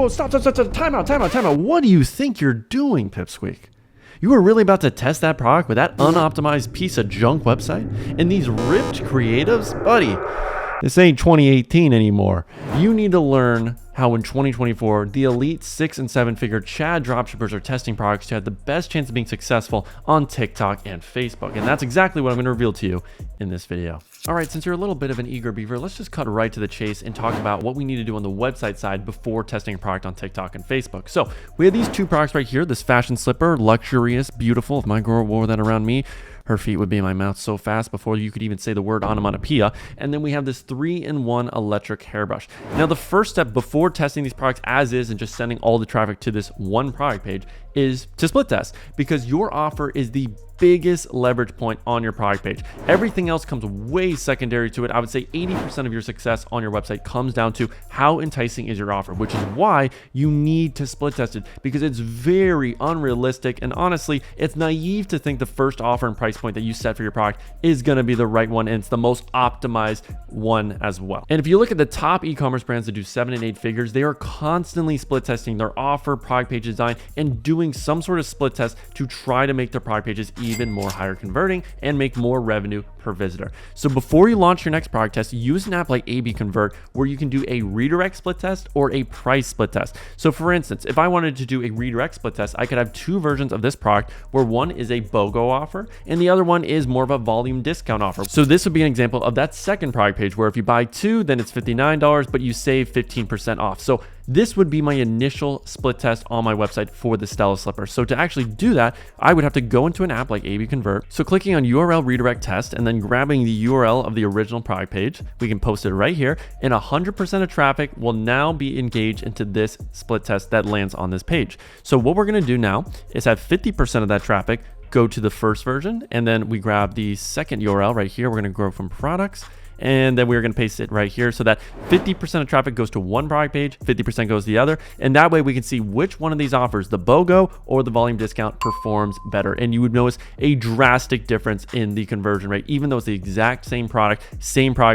whoa, stop, time out. What do you think you're doing, Pipsqueak? You are really about to test that product with that unoptimized piece of junk website and these ripped creatives? Buddy, this ain't 2018 anymore. You need to learn how in 2024, the elite 6 and 7 figure Chad dropshippers are testing products to have the best chance of being successful on TikTok and Facebook. And that's exactly what I'm going to reveal to you in this video. All right, since you're a little bit of an eager beaver, let's just cut right to the chase and talk about what we need to do on the website side before testing a product on TikTok and Facebook. So we have these two products right here, this fashion slipper, luxurious, beautiful. If my girl wore that around me, her feet would be in my mouth so fast before you could even say the word onomatopoeia. And then we have this 3-in-1 electric hairbrush. Now, the first step before testing these products as is and just sending all the traffic to this one product page is to split test, because your offer is the biggest leverage point on your product page. Everything else comes way secondary to it. I would say 80% of your success on your website comes down to how enticing is your offer, which is why you need to split test it, because it's very unrealistic. And honestly, it's naive to think the first offer and price point that you set for your product is going to be the right one, and it's the most optimized one as well. And if you look at the top e-commerce brands that do 7 and 8 figures, they are constantly split testing their offer, product page design, and doing some sort of split test to try to make their product pages even more higher converting and make more revenue per visitor. So before you launch your next product test, use an app like A/B Convert, where you can do a redirect split test or a price split test. So for instance, if I wanted to do a redirect split test, I could have two versions of this product, where one is a BOGO offer and the other one is more of a volume discount offer. So this would be an example of that second product page, where if you buy two, then it's $59, but you save 15% off. So this would be my initial split test on my website for the Stella slipper. So to actually do that, I would have to go into an app like A/B Convert. So clicking on URL redirect test and then grabbing the URL of the original product page, we can post it right here, and 100% of traffic will now be engaged into this split test that lands on this page. So what we're going to do now is have 50% of that traffic go to the first version, and then we grab the second URL right here. We're going to go from products, and then we're going to paste it right here so that 50% of traffic goes to one product page, 50% goes to the other. And that way we can see which one of these offers, the BOGO or the volume discount, performs better. And you would notice a drastic difference in the conversion rate, even though it's the exact same product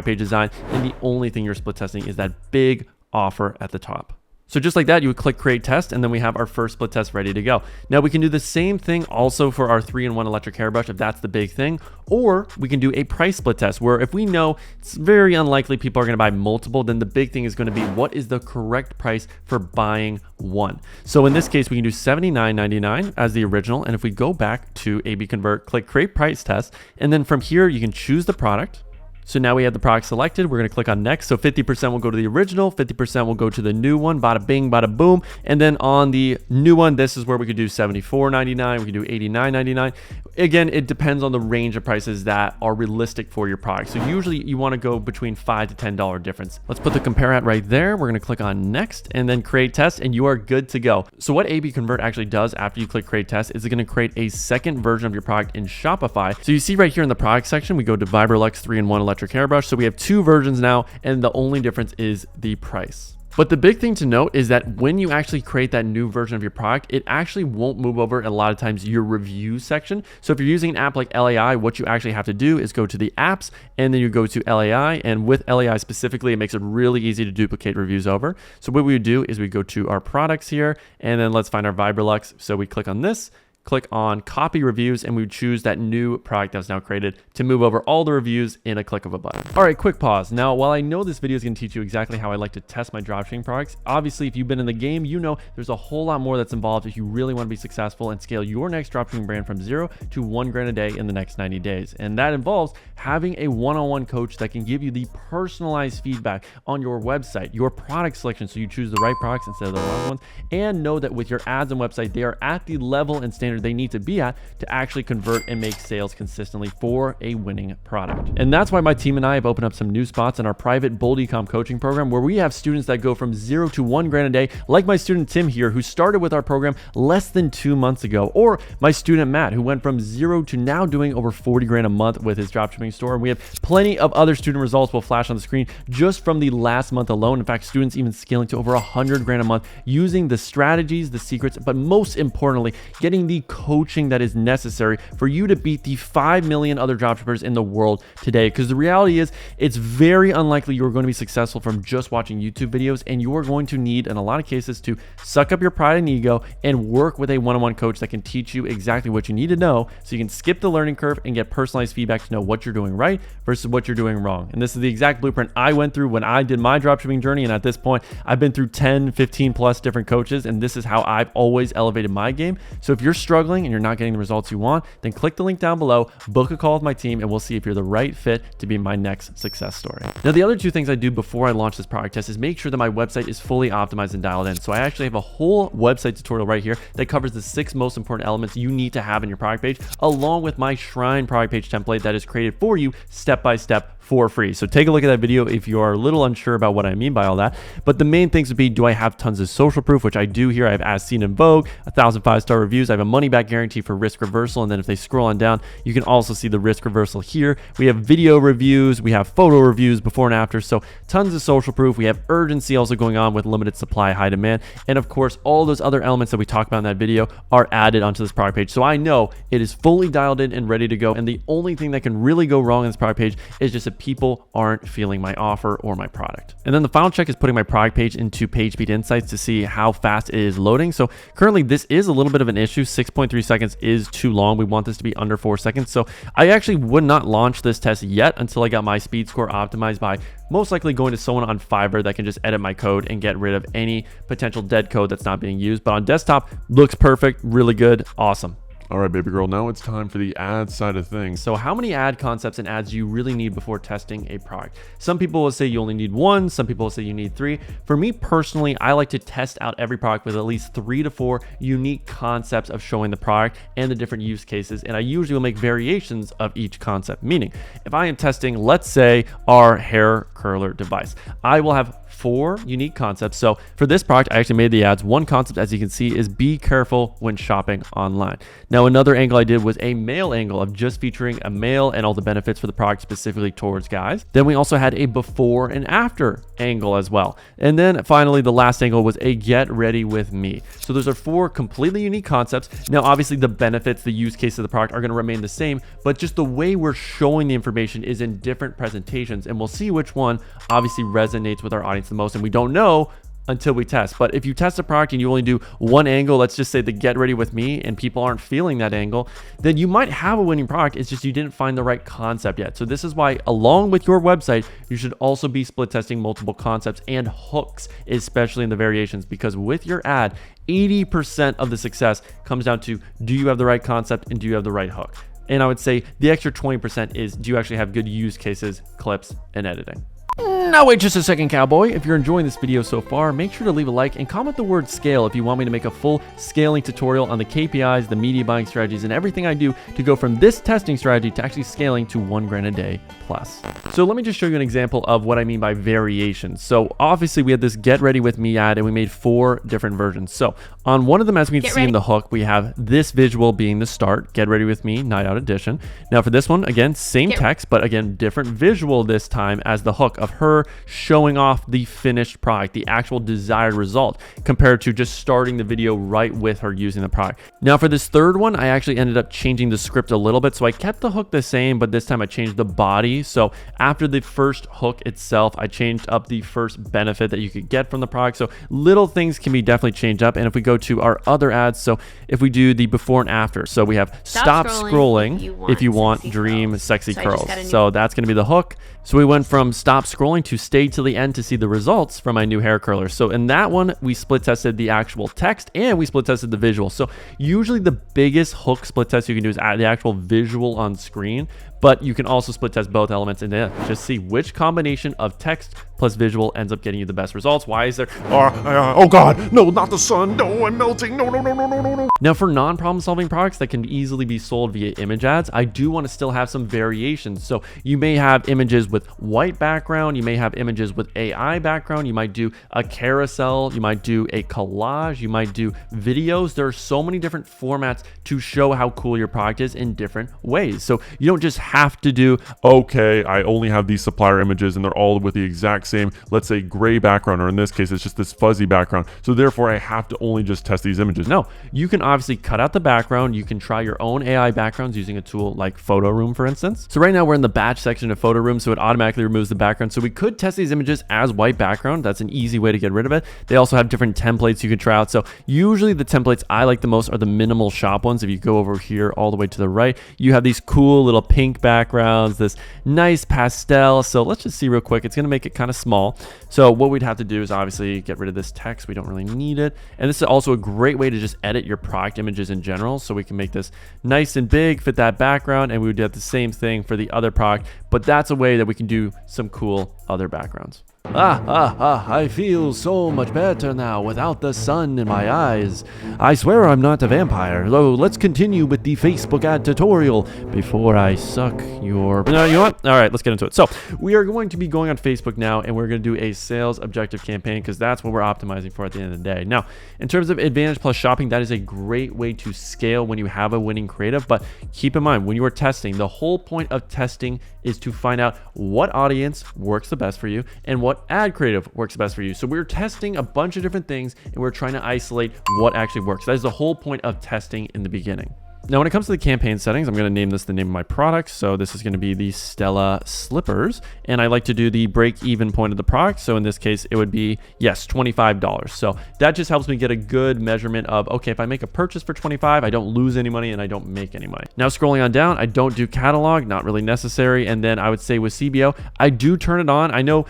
page design. And the only thing you're split testing is that big offer at the top. So just like that, you would click create test, and then we have our first split test ready to go. Now we can do the same thing also for our 3-in-1 electric hairbrush if that's the big thing, or we can do a price split test, where if we know it's very unlikely people are going to buy multiple, then the big thing is going to be what is the correct price for buying one. So in this case, we can do $79.99 as the original. And if we go back to A/B Convert, click create price test, and then from here you can choose the product. So now we have the product selected. We're going to click on next. So 50% will go to the original, 50% will go to the new one, bada bing, bada boom. And then on the new one, this is where we could do $74.99. We can do $89.99. Again, it depends on the range of prices that are realistic for your product. So usually you want to go between $5 to $10 difference. Let's put the compare at right there. We're going to click on next and then create test, and you are good to go. So what A/B Convert actually does after you click create test is it's going to create a second version of your product in Shopify. So you see right here in the product section, we go to Vibrolux 3-in-1 electric hairbrush. So we have two versions now, and the only difference is the price. But the big thing to note is that when you actually create that new version of your product, it actually won't move over a lot of times your review section. So if you're using an app like LAI, what you actually have to do is go to the apps, and then you go to LAI. And with LAI specifically, it makes it really easy to duplicate reviews over. So what we would do is we go to our products here, and then let's find our Vibrolux. So we click on this, click on copy reviews, and we would choose that new product that's now created to move over all the reviews in a click of a button. All right, quick pause. Now, while I know this video is going to teach you exactly how I like to test my dropshipping products, obviously if you've been in the game, you know there's a whole lot more that's involved if you really want to be successful and scale your next dropshipping brand from 0 to $1,000 a day in the next 90 days. And that involves having a one-on-one coach that can give you the personalized feedback on your website, your product selection, so you choose the right products instead of the wrong ones, and know that with your ads and website, they are at the level and standard they need to be at to actually convert and make sales consistently for a winning product. And that's why my team and I have opened up some new spots in our private Bold Ecom coaching program, where we have students that go from 0 to $1,000 a day, like my student Tim here, who started with our program less than 2 months ago, or my student Matt, who went from 0 to now doing over $40,000 a month with his dropshipping store. And we have plenty of other student results will flash on the screen just from the last month alone. In fact, students even scaling to over $100,000 a month using the strategies, the secrets, but most importantly, getting the coaching that is necessary for you to beat the 5 million other dropshippers in the world today. Because the reality is, it's very unlikely you're going to be successful from just watching YouTube videos, and you are going to need, in a lot of cases, to suck up your pride and ego and work with a one-on-one coach that can teach you exactly what you need to know so you can skip the learning curve and get personalized feedback to know what you're doing right versus what you're doing wrong. And this is the exact blueprint I went through when I did my dropshipping journey. And at this point, I've been through 10, 15 plus different coaches, and this is how I've always elevated my game. So if you're struggling and you're not getting the results you want, then click the link down below, book a call with my team, and we'll see if you're the right fit to be my next success story. Now, the other two things I do before I launch this product test is make sure that my website is fully optimized and dialed in. So I actually have a whole website tutorial right here that covers the 6 most important elements you need to have in your product page, along with my Shrine product page template that is created for you step by step for free. So take a look at that video if you are a little unsure about what I mean by all that. But the main things would be, do I have tons of social proof, which I do here. I have as seen in Vogue, 1,000 5-star reviews. I have a money back guarantee for risk reversal. And then if they scroll on down, you can also see the risk reversal here. We have video reviews, we have photo reviews before and after. So tons of social proof. We have urgency also going on with limited supply, high demand. And of course, all those other elements that we talked about in that video are added onto this product page. So I know it is fully dialed in and ready to go. And the only thing that can really go wrong in this product page is just that people aren't feeling my offer or my product. And then the final check is putting my product page into PageSpeed Insights to see how fast it is loading. So currently this is a little bit of an issue. 6.3 seconds is too long. We want this to be under 4 seconds. So I actually would not launch this test yet until I got my speed score optimized by most likely going to someone on Fiverr that can just edit my code and get rid of any potential dead code that's not being used. But on desktop, looks perfect, really good, awesome. All right, baby girl, now it's time for the ad side of things. So how many ad concepts and ads do you really need before testing a product? Some people will say you only need 1. Some people will say you need 3. For me personally, I like to test out every product with at least 3 to 4 unique concepts of showing the product and the different use cases. And I usually will make variations of each concept. Meaning, if I am testing, let's say, our hair curler device, I will have 4 unique concepts. So for this product, I actually made the ads. One concept, as you can see, is be careful when shopping online. Now, another angle I did was a male angle of just featuring a male and all the benefits for the product specifically towards guys. Then we also had a before and after angle as well. And then finally, the last angle was a get ready with me. So those are 4 completely unique concepts. Now, obviously the benefits, the use case of the product are going to remain the same, but just the way we're showing the information is in different presentations. And we'll see which one obviously resonates with our audience the most. And we don't know until we test. But if you test a product and you only do one angle, let's just say the get ready with me, and people aren't feeling that angle, then you might have a winning product. It's just you didn't find the right concept yet. So this is why, along with your website, you should also be split testing multiple concepts and hooks, especially in the variations, because with your ad, 80% of the success comes down to, do you have the right concept and do you have the right hook? And I would say the extra 20% is, do you actually have good use cases, clips, and editing? Now wait just a second, cowboy. If you're enjoying this video so far, make sure to leave a like and comment the word scale if you want me to make a full scaling tutorial on the KPIs, the media buying strategies, and everything I do to go from this testing strategy to actually scaling to $1,000 a day plus. So let me just show you an example of what I mean by variations. So obviously we had this get ready with me ad and we made 4 different versions. So on one of them, as we can see in the hook, we have this visual being the start, get ready with me, night out edition. Now for this one, again, same text, but again, different visual this time as the hook of her showing off the finished product, the actual desired result, compared to just starting the video right with her using the product. Now for this third one, I actually ended up changing the script a little bit. So I kept the hook the same, but this time I changed the body. So after the first hook itself, I changed up the first benefit that you could get from the product. So little things can be definitely changed up. And if we go to our other ads, so if we do the before and after, so we have stop scrolling if you want dream sexy curls. So that's going to be the hook. So we went from stop scrolling to stay till the end to see the results from my new hair curler. So in that one, we split tested the actual text and we split tested the visual. So usually the biggest hook split test you can do is add the actual visual on screen, but you can also split test both elements and then just see which combination of text plus visual ends up getting you the best results. Why is there? Oh God, no, not the sun. No, I'm melting. No. Now for non-problem solving products that can easily be sold via image ads, I do want to still have some variations. So you may have images with white background. You may have images with AI background. You might do a carousel. You might do a collage. You might do videos. There are so many different formats to show how cool your product is in different ways. So you don't just have to do, okay, I only have these supplier images and they're all with the exact exact same, let's say, gray background, or in this case, it's just this fuzzy background. So therefore, I have to only just test these images. No, you can obviously cut out the background. You can try your own AI backgrounds using a tool like Photo Room, for instance. So right now we're in the batch section of Photo Room, so it automatically removes the background. So we could test these images as white background. That's an easy way to get rid of it. They also have different templates you can try out. So usually the templates I like the most are the minimal shop ones. If you go over here all the way to the right, you have these cool little pink backgrounds, this nice pastel. So let's just see real quick. It's going to make it kind of small. So what we'd have to do is obviously get rid of this text. We don't really need it. And this is also a great way to just edit your product images in general. So we can make this nice and big, fit that background, and we would do the same thing for the other product. But that's a way that we can do some cool other backgrounds. I feel so much better now without the sun in my eyes. I swear I'm not a vampire. So let's continue with the Facebook ad tutorial before I suck your... No, you know what? All right, let's get into it. So we are going to be going on Facebook now, and we're going to do a sales objective campaign because that's what we're optimizing for at the end of the day. Now, in terms of Advantage Plus shopping, that is a great way to scale when you have a winning creative. But keep in mind, when you are testing, the whole point of testing is to find out what audience works the best for you and what ad creative works best for you. So we're testing a bunch of different things and we're trying to isolate what actually works. That is the whole point of testing in the beginning. Now, when it comes to the campaign settings, I'm going to name this the name of my product. So this is going to be the Stella Slippers. And I like to do the break even point of the product. So in this case, it would be, yes, $25. So that just helps me get a good measurement of, okay, if I make a purchase for $25, I don't lose any money and I don't make any money. Now, scrolling on down, I don't do catalog, not really necessary. And then I would say with CBO, I do turn it on. I know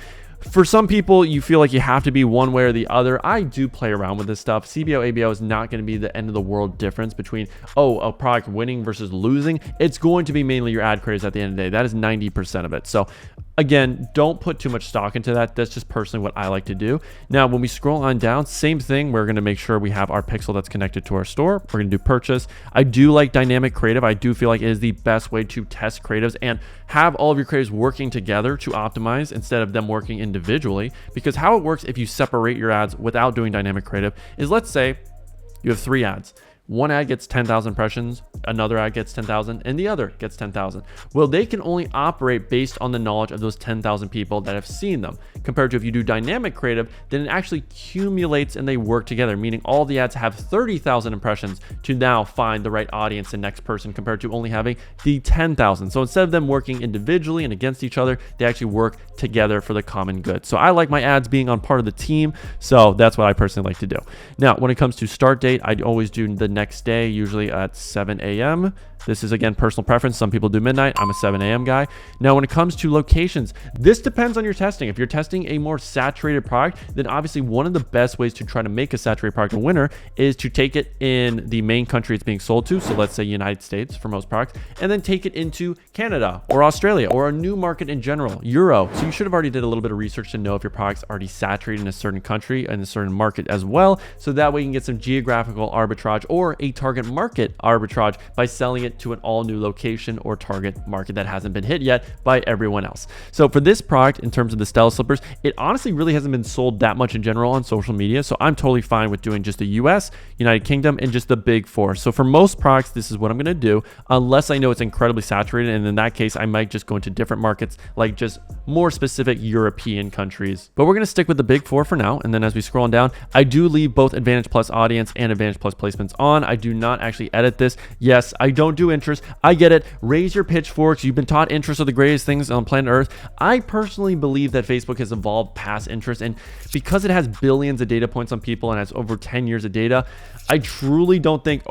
for some people, you feel like you have to be one way or the other. I do play around with this stuff. CBO, ABO is not going to be the end of the world difference between, a product winning versus losing. It's going to be mainly your ad creatives at the end of the day. That is 90% of it. So again, don't put too much stock into that. That's just personally what I like to do. Now, when we scroll on down, same thing. We're going to make sure we have our pixel that's connected to our store. We're going to do purchase. I do like dynamic creative. I do feel like it is the best way to test creatives and have all of your creatives working together to optimize instead of them working individually. Because how it works if you separate your ads without doing dynamic creative is, let's say you have 3 ads. One ad gets 10,000 impressions, another ad gets 10,000, and the other gets 10,000. Well, they can only operate based on the knowledge of those 10,000 people that have seen them. Compared to if you do dynamic creative, then it actually accumulates and they work together, meaning all the ads have 30,000 impressions to now find the right audience and next person compared to only having the 10,000. So instead of them working individually and against each other, they actually work together for the common good. So I like my ads being on part of the team. So that's what I personally like to do. Now, when it comes to start date, I always do the next day, usually at 7 a.m. This is, again, personal preference. Some people do midnight. I'm a 7 a.m. guy. Now, when it comes to locations, this depends on your testing. If you're testing a more saturated product, then obviously one of the best ways to try to make a saturated product a winner is to take it in the main country it's being sold to. So let's say United States for most products, and then take it into Canada or Australia or a new market in general, Euro. So you should have already did a little bit of research to know if your product's already saturated in a certain country and a certain market as well. So that way you can get some geographical arbitrage or a target market arbitrage by selling it to an all new location or target market that hasn't been hit yet by everyone else. So for this product, in terms of the Stella Slippers, it honestly really hasn't been sold that much in general on social media. So I'm totally fine with doing just the US, United Kingdom, and just the big 4. So for most products, this is what I'm going to do, unless I know it's incredibly saturated. And in that case, I might just go into different markets, like just more specific European countries. But we're going to stick with the big 4 for now. And then as we scroll on down, I do leave both Advantage Plus audience and Advantage Plus placements on. I do not actually edit this. Yes, I don't do interest. I get it. Raise your pitchforks. You've been taught interest are the greatest things on planet Earth. I personally believe that Facebook has evolved past interest, and because it has billions of data points on people and has over 10 years of data, I truly don't think,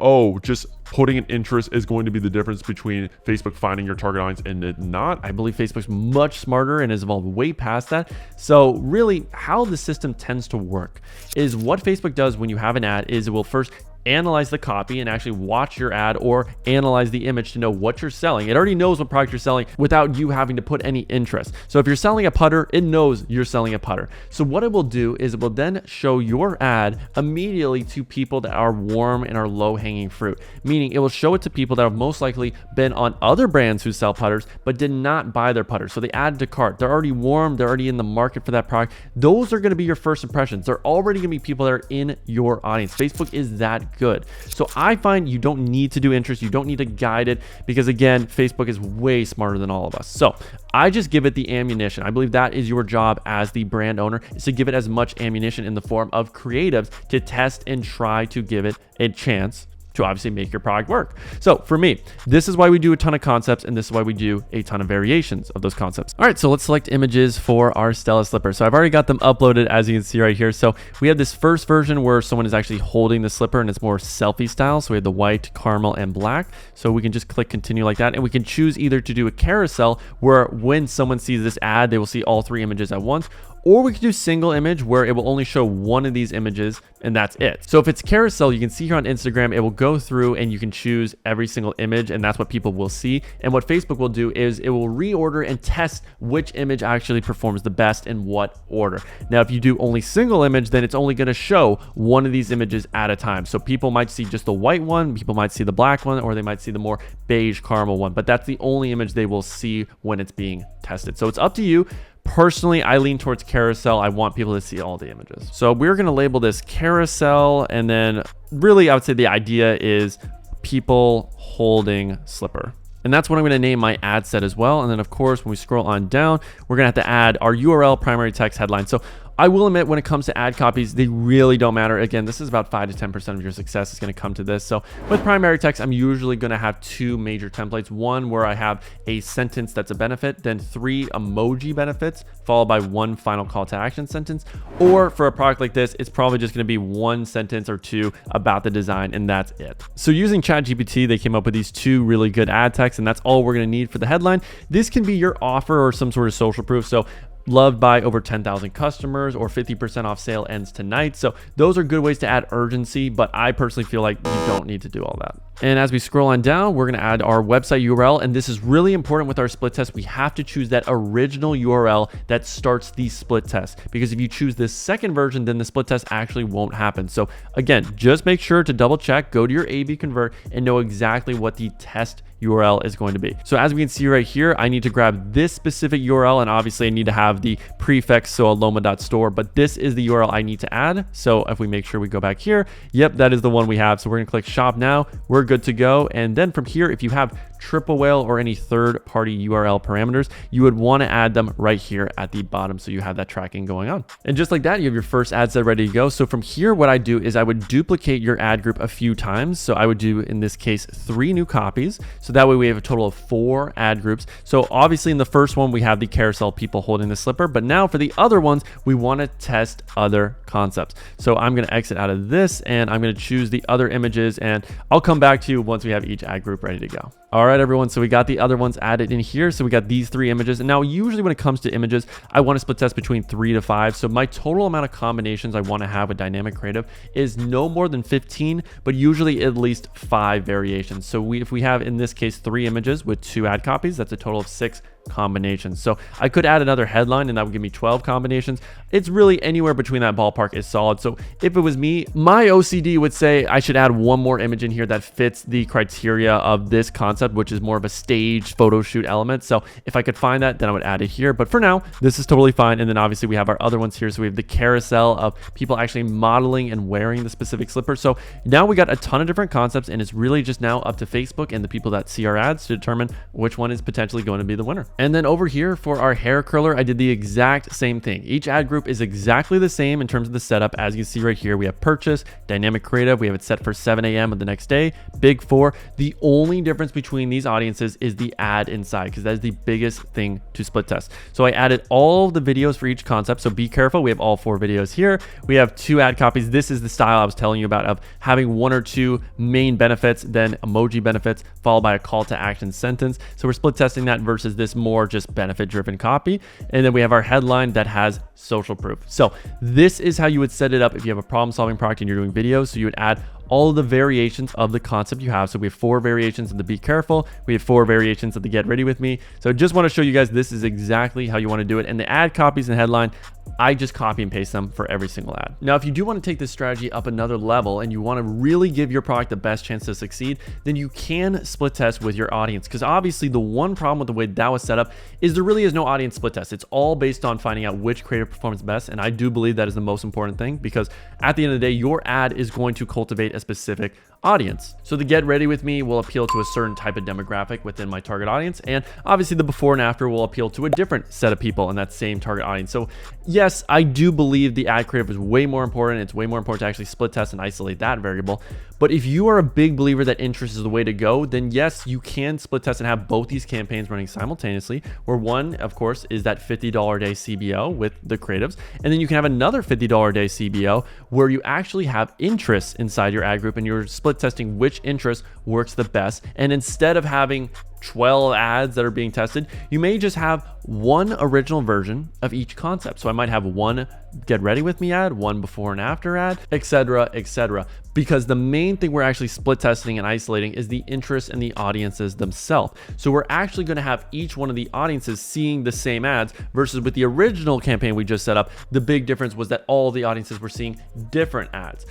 just putting an interest is going to be the difference between Facebook finding your target audience and it not. I believe Facebook's much smarter and has evolved way past that. So really, how the system tends to work is what Facebook does when you have an ad is it will first analyze the copy and actually watch your ad or analyze the image to know what you're selling. It already knows what product you're selling without you having to put any interest. So if you're selling a putter, it knows you're selling a putter. So what it will do is it will then show your ad immediately to people that are warm and are low hanging fruit, meaning meaning it will show it to people that have most likely been on other brands who sell putters, but did not buy their putters. So they add to cart. They're already warm. They're already in the market for that product. Those are going to be your first impressions. They're already going to be people that are in your audience. Facebook is that good. So I find you don't need to do interest. You don't need to guide it because, again, Facebook is way smarter than all of us. So I just give it the ammunition. I believe that is your job as the brand owner, is to give it as much ammunition in the form of creatives to test and try to give it a chance to obviously make your product work. So for me, this is why we do a ton of concepts, and this is why we do a ton of variations of those concepts. All right, so let's select images for our Stella slipper. So I've already got them uploaded, as you can see right here. So we have this first version where someone is actually holding the slipper and it's more selfie style. So we have the white, caramel, and black. So we can just click continue like that, and we can choose either to do a carousel where when someone sees this ad, they will see all 3 images at once, or we can do single image where it will only show one of these images and that's it. So if it's carousel, you can see here on Instagram, it will go through and you can choose every single image, and that's what people will see. And what Facebook will do is it will reorder and test which image actually performs the best in what order. Now, if you do only single image, then it's only gonna show one of these images at a time. So people might see just the white one, people might see the black one, or they might see the more beige caramel one, but that's the only image they will see when it's being tested. So it's up to you. Personally, I lean towards carousel. I want people to see all the images. So we're going to label this carousel. And then really, I would say the idea is people holding slipper. And that's what I'm going to name my ad set as well. And then of course, when we scroll on down, we're going to have to add our URL, primary text, headline. So I will admit, when it comes to ad copies, they really don't matter. Again, this is about 5 to 10% of your success is going to come to this. So with primary text, I'm usually going to have 2 major templates. One where I have a sentence that's a benefit, then 3 emoji benefits, followed by 1 final call to action sentence. Or for a product like this, it's probably just going to be 1 sentence or 2 about the design, and that's it. So using ChatGPT, they came up with these 2 really good ad texts, and that's all we're going to need for the headline. This can be your offer or some sort of social proof. So loved by over 10,000 customers, or 50% off sale ends tonight. So those are good ways to add urgency, but I personally feel like you don't need to do all that. And as we scroll on down, we're going to add our website URL. And this is really important with our split test. We have to choose that original URL that starts the split test, because if you choose this second version, then the split test actually won't happen. So again, just make sure to double check, go to your A/B convert, and know exactly what the test URL is going to be. So as we can see right here, I need to grab this specific URL, and obviously I need to have the prefix, so aloma.store, but this is the URL I need to add. So if we make sure we go back here, yep, that is the one we have. So we're gonna click shop now, we're good to go. And then from here, if you have Triple Whale or any third-party URL parameters, you would want to add them right here at the bottom, so you have that tracking going on. And just like that, you have your first ad set ready to go. So from here, what I do is I would duplicate your ad group a few times. So I would do, in this case, 3 new copies. So that way we have a total of 4 ad groups. So obviously in the first one, we have the carousel people holding the slipper, but now for the other ones, we want to test other concepts. So I'm going to exit out of this, and I'm going to choose the other images, and I'll come back to you once we have each ad group ready to go. All right, everyone. So we got the other ones added in here. So we got these 3 images. And now usually when it comes to images, I want to split test between 3 to 5. So my total amount of combinations I want to have with dynamic creative is no more than 15, but usually at least 5 variations. So if we have, in this case, 3 images with 2 ad copies, that's a total of 6 combinations. So I could add another headline, and that would give me 12 combinations. It's really anywhere between that ballpark is solid. So if it was me, my OCD would say I should add 1 more image in here that fits the criteria of this concept, which is more of a stage photo shoot element. So if I could find that, then I would add it here. But for now, this is totally fine. And then obviously we have our other ones here. So we have the carousel of people actually modeling and wearing the specific slipper. So now we got a ton of different concepts, and it's really just now up to Facebook and the people that see our ads to determine which one is potentially going to be the winner. And then over here for our hair curler, I did the exact same thing. Each ad group is exactly the same in terms of the setup. As you can see right here, we have purchase, dynamic creative. We have it set for 7 a.m. of the next day, big 4. The only difference between these audiences is the ad inside, because that is the biggest thing to split test. So I added all the videos for each concept. So be careful. We have all 4 videos here. We have 2 ad copies. This is the style I was telling you about, of having 1 or 2 main benefits, then emoji benefits, followed by a call to action sentence. So we're split testing that versus this more just benefit driven copy. And then we have our headline that has social proof. So this is how you would set it up if you have a problem solving product and you're doing videos. So you would add all of the variations of the concept you have. So we have 4 variations of the be careful. We have 4 variations of the get ready with me. So just want to show you guys this is exactly how you want to do it. And the ad copies and headline, I just copy and paste them for every single ad. Now, if you do want to take this strategy up another level and you want to really give your product the best chance to succeed, then you can split test with your audience. Because obviously the one problem with the way that was set up is there really is no audience split test. It's all based on finding out which creative performs best. And I do believe that is the most important thing, because at the end of the day, your ad is going to cultivate a specific audience. So the get ready with me will appeal to a certain type of demographic within my target audience. And obviously the before and after will appeal to a different set of people in that same target audience. So yes, I do believe the ad creative is way more important. It's way more important to actually split test and isolate that variable. But if you are a big believer that interest is the way to go, then yes, you can split test and have both these campaigns running simultaneously, where one, of course, is that $50 a day CBO with the creatives. And then you can have another $50 a day CBO where you actually have interests inside your ad group and you're split testing which interest works the best. And instead of having 12 ads that are being tested, you may just have one original version of each concept. So I might have one get ready with me ad, one before and after ad, etc., etc. Because the main thing we're actually split testing and isolating is the interest in the audiences themselves. So we're actually going to have each one of the audiences seeing the same ads, versus with the original campaign we just set up, the big difference was that all the audiences were seeing different ads.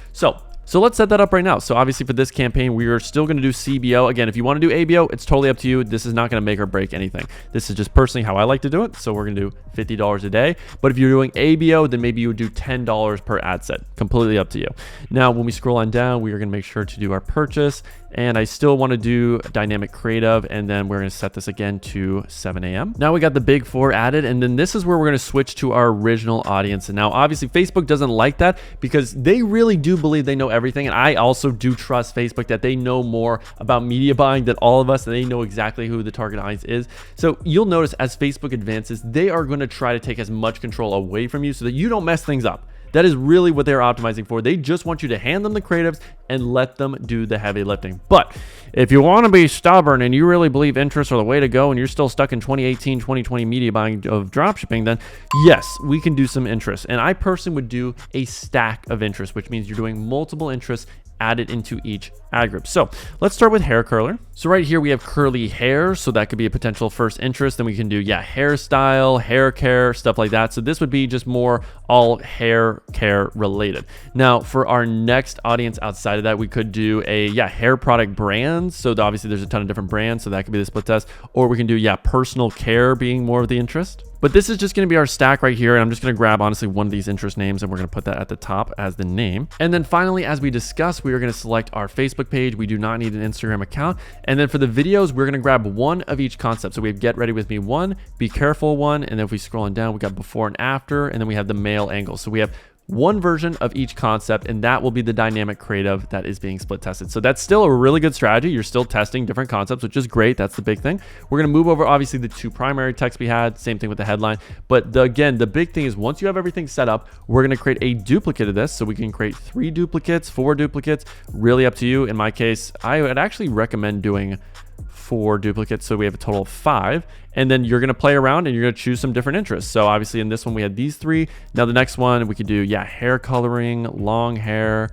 So let's set that up right now. So obviously for this campaign, we are still going to do CBO. Again, if you want to do ABO, it's totally up to you. This is not going to make or break anything. This is just personally how I like to do it. So we're going to do $50 a day. But if you're doing ABO, then maybe you would do $10 per ad set. Completely up to you. Now, when we scroll on down, we are going to make sure to do our purchase. And I still want to do dynamic creative. And then we're going to set this again to 7 a.m. Now we got the big 4 added. And then this is where we're going to switch to our original audience. And now obviously Facebook doesn't like that, because they really do believe they know everything. And I also do trust Facebook that they know more about media buying than all of us. And they know exactly who the target audience is. So you'll notice as Facebook advances, they are going to try to take as much control away from you so that you don't mess things up. That is really what they're optimizing for. They just want you to hand them the creatives and let them do the heavy lifting. But if you want to be stubborn and you really believe interests are the way to go and you're still stuck in 2018, 2020 media buying of dropshipping, then yes, we can do some interests. And I personally would do a stack of interests, which means you're doing multiple interests added into each ad group. So let's start with hair curler. So right here we have curly hair, so that could be a potential first interest. Then we can do hairstyle, hair care, stuff like that. So this would be just more all hair care related. Now for our next audience outside of that, we could do a hair product brands. So obviously there's a ton of different brands, so that could be the split test. Or we can do personal care being more of the interest. But this is just going to be our stack right here. And I'm just going to grab honestly one of these interest names and we're going to put that at the top as the name. And then finally, as we discussed, we are going to select our Facebook page. We do not need an Instagram account. And then for the videos, we're going to grab one of each concept. So we have get ready with me 1, be careful 1. And then if we scroll on down, we got before and after, and then we have the male angle. So we have one version of each concept, and that will be the dynamic creative that is being split tested. So that's still a really good strategy. You're still testing different concepts, which is great. That's the big thing. We're going to move over, obviously, the 2 primary texts we had. Same thing with the headline. But again, the big thing is once you have everything set up, we're going to create a duplicate of this. So we can create 3 duplicates, 4 duplicates, really up to you. In my case, I would actually recommend doing 4 duplicates, so we have a total of 5. And then you're going to play around and you're going to choose some different interests. So obviously in this one we had these 3. Now the next one we could do hair coloring, long hair,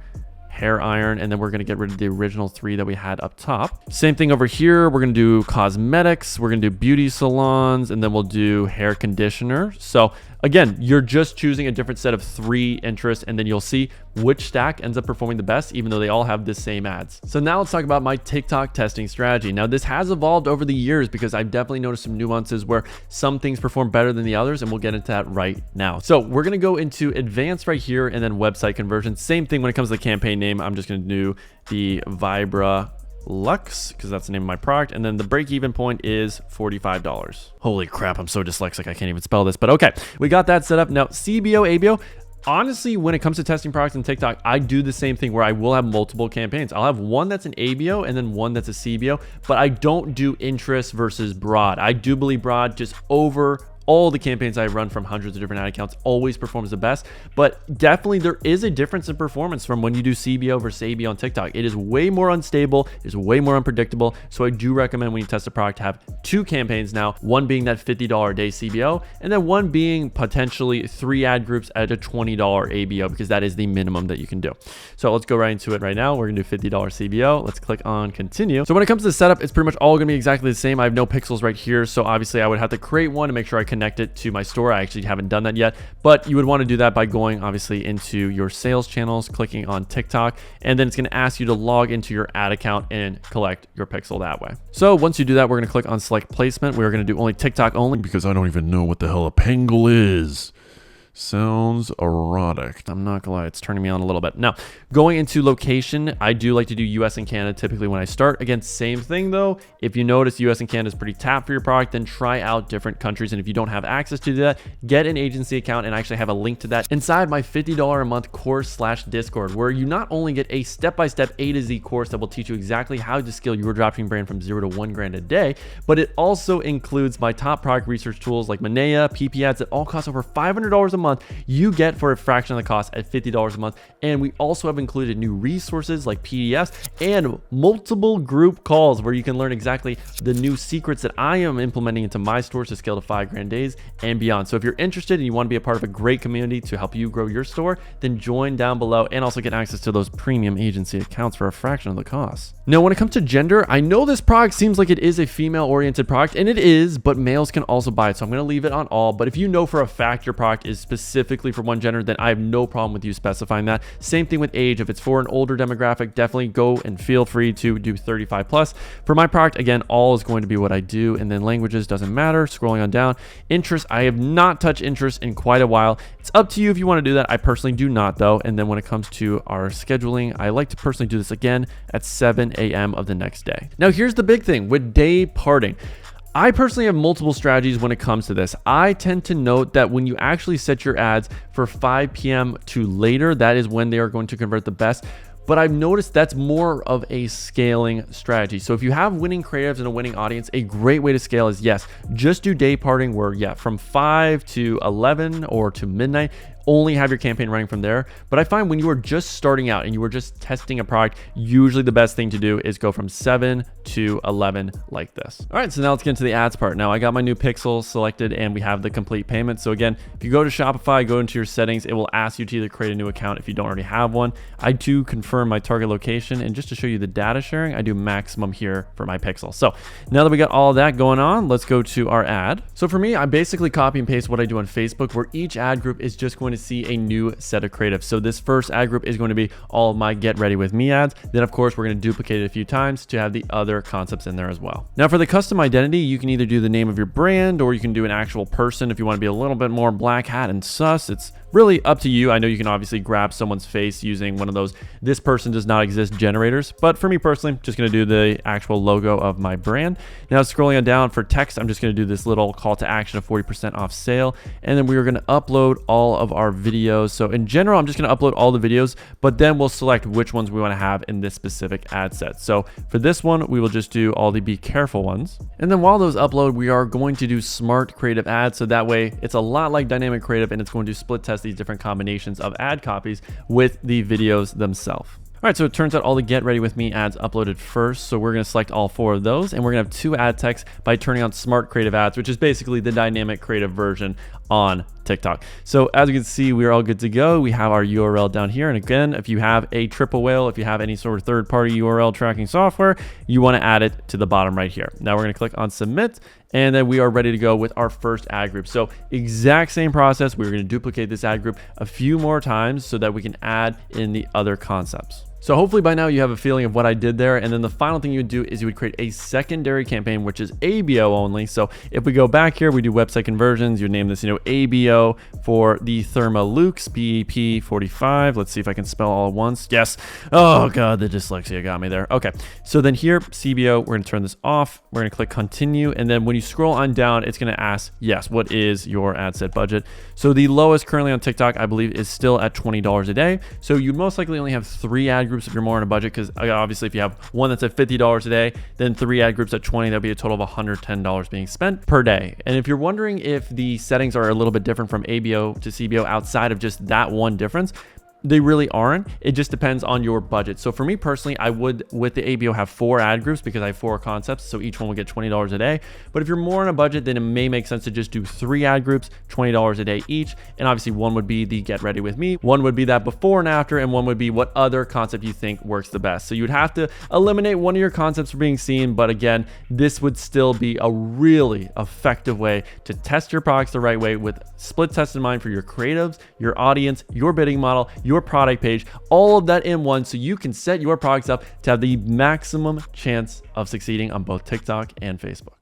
hair iron, and then we're going to get rid of the original 3 that we had up top. Same thing over here. We're going to do cosmetics, we're going to do beauty salons, and then we'll do hair conditioner. So again, you're just choosing a different set of 3 interests, and then you'll see which stack ends up performing the best, even though they all have the same ads. So now let's talk about my TikTok testing strategy. Now this has evolved over the years because I've definitely noticed some nuances where some things perform better than the others, and we'll get into that right now. So we're going to go into advanced right here, and then website conversion. Same thing when it comes to the campaign name. I'm just going to do the Vibra Lux because that's the name of my product, and then the break-even point is $45. Holy crap, I'm so dyslexic I can't even spell this, but okay, we got that set up. Now CBO, ABO, honestly, when it comes to testing products on TikTok, I do the same thing where I will have multiple campaigns. I'll have one that's an ABO and then one that's a CBO, but I don't do interest versus broad. I do believe broad just all the campaigns I run from hundreds of different ad accounts always performs the best, but definitely there is a difference in performance from when you do CBO versus ABO on TikTok. It is way more unstable, it is way more unpredictable. So I do recommend when you test a product to have 2 campaigns now, one being that $50 a day CBO, and then one being potentially 3 ad groups at a $20 ABO, because that is the minimum that you can do. So let's go right into it right now. We're gonna do $50 CBO. Let's click on continue. So when it comes to the setup, it's pretty much all gonna be exactly the same. I have no pixels right here. So obviously I would have to create one to make sure I connect it to my store. I actually haven't done that yet, but you would want to do that by going obviously into your sales channels, clicking on TikTok, and then it's going to ask you to log into your ad account and collect your pixel that way. So once you do that, we're going to click on select placement. We're going to do only TikTok only, because I don't even know what the hell a pengle is. Sounds erotic. I'm not gonna lie, it's turning me on a little bit. Now, going into location, I do like to do US and Canada typically when I start. Again, same thing though. If you notice US and Canada is pretty tapped for your product, then try out different countries. And if you don't have access to that, get an agency account, and I actually have a link to that inside my $50 a month course/Discord, where you not only get a step-by-step A to Z course that will teach you exactly how to scale your dropshipping brand from 0 to 1 grand a day, but it also includes my top product research tools like Manea, PP ads that all cost over $500 a month. You get for a fraction of the cost at $50 a month. And we also have included new resources like PDFs and multiple group calls where you can learn exactly the new secrets that I am implementing into my stores to scale to 5 grand days and beyond. So if you're interested and you want to be a part of a great community to help you grow your store, then join down below and also get access to those premium agency accounts for a fraction of the cost. Now, when it comes to gender, I know this product seems like it is a female oriented product, and it is, but males can also buy it. So I'm going to leave it on all, but if you know for a fact your product is specifically for one gender, then I have no problem with you specifying that. Same thing with age. If it's for an older demographic, definitely go and feel free to do 35 plus. For my product, again, all is going to be what I do, and then languages doesn't matter. Scrolling on down, interest, I have not touched interest in quite a while. It's up to you if you want to do that. I personally do not though. And then when it comes to our scheduling, I like to personally do this again at 7 a.m. of the next day. Now here's the big thing with day parting. I personally have multiple strategies when it comes to this. I tend to note that when you actually set your ads for 5 p.m. to later, that is when they are going to convert the best. But I've noticed that's more of a scaling strategy. So if you have winning creatives and a winning audience, a great way to scale is, yes, just do day parting where, yeah, from 5 to 11 or to midnight, only have your campaign running from there. But I find when you are just starting out and you are just testing a product, usually the best thing to do is go from 7 to 11 like this. All right, so now let's get into the ads part. Now I got my new pixel selected and we have the complete payment. So again, if you go to Shopify, go into your settings, it will ask you to either create a new account if you don't already have one. I do confirm my target location, and just to show you the data sharing, I do maximum here for my pixel. So now that we got all of that going on, let's go to our ad. So for me, I basically copy and paste what I do on Facebook, where each ad group is just going to see a new set of creatives. So this first ad group is going to be all of my Get Ready With Me ads. Then of course, we're going to duplicate it a few times to have the other concepts in there as well. Now for the custom identity, you can either do the name of your brand or you can do an actual person if you want to be a little bit more black hat and sus. It's really up to you. I know you can obviously grab someone's face using one of those "this person does not exist" generators, but for me personally, I'm just going to do the actual logo of my brand. Now scrolling on down for text, I'm just going to do this little call to action of 40% off sale, and then we are going to upload all of our videos. So in general, I'm just going to upload all the videos, but then we'll select which ones we want to have in this specific ad set. So for this one, we will just do all the be careful ones. And then while those upload, we are going to do smart creative ads. So that way it's a lot like dynamic creative, and it's going to split test these different combinations of ad copies with the videos themselves. All right, so it turns out all the Get Ready With Me ads uploaded first. So we're going to select all 4 of those, and we're going to have 2 ad texts by turning on Smart Creative Ads, which is basically the dynamic creative version on TikTok. So as you can see, we're all good to go. We have our URL down here. And again, if you have a triple whale, if you have any sort of third-party URL tracking software, you want to add it to the bottom right here. Now we're going to click on Submit, and then we are ready to go with our first ad group. So exact same process. We're going to duplicate this ad group a few more times so that we can add in the other concepts. So hopefully by now you have a feeling of what I did there. And then the final thing you would do is you would create a secondary campaign, which is ABO only. So if we go back here, we do website conversions. You name this, ABO for the Thermalux PEP 45. Let's see if I can spell all at once. Yes. Oh God, the dyslexia got me there. Okay. So then here, CBO, we're going to turn this off. We're going to click continue. And then when you scroll on down, it's going to ask, yes, what is your ad set budget? So the lowest currently on TikTok, I believe, is still at $20 a day. So you most likely only have 3 ad groups if you're more on a budget, because obviously if you have one that's at $50 a day, then 3 ad groups at 20, that'll be a total of $110 being spent per day. And if you're wondering if the settings are a little bit different from ABO to CBO outside of just that one difference, they really aren't. It just depends on your budget. So for me personally, I would, with the ABO, have 4 ad groups because I have 4 concepts. So each one will get $20 a day. But if you're more on a budget, then it may make sense to just do 3 ad groups, $20 a day each. And obviously one would be the get ready with me, one would be that before and after, and one would be what other concept you think works the best. So you'd have to eliminate one of your concepts from being seen. But again, this would still be a really effective way to test your products the right way, with split tests in mind for your creatives, your audience, your bidding model, your product page, all of that in one, so you can set your products up to have the maximum chance of succeeding on both TikTok and Facebook.